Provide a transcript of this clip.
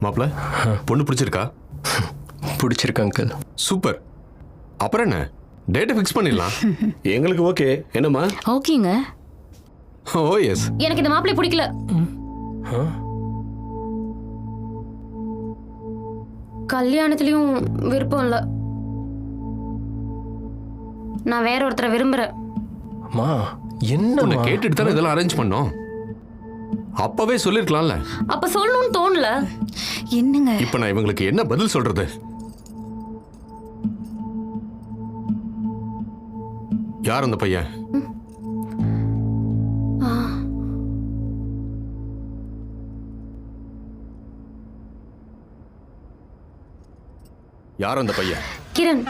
மாப்பிள பொண்ணு பிடிச்சிருக்கா? பிடிச்சிருக்கு அங்கிள். சூப்பர். அப்புறம் என்ன, டேட்டை ஃபிக்ஸ் பண்ணிடலாம். எங்களுக்கு ஓகே. என்னம்மா? ஓகேங்க. ஓ எஸ். எனக்கு இந்த மாப்பிள்ளை பிடிக்கல. கல்யாணத்துலயும் விருப்பம் இல்ல. நான் வேற ஒருத்தரை விரும்புறேன். அம்மா என்ன உன்னை கேட்டுட்டு தானே இதெல்லாம் அரேஞ்ச் பண்ணோம். அப்பவே சொல்லிருக்கலாம்ல. அப்ப சொல்லணும்னு தோணல. என்னங்க இப்ப நான் இவங்களுக்கு என்ன பதில் சொல்றது? யார் அந்த பையன்? கிரண்.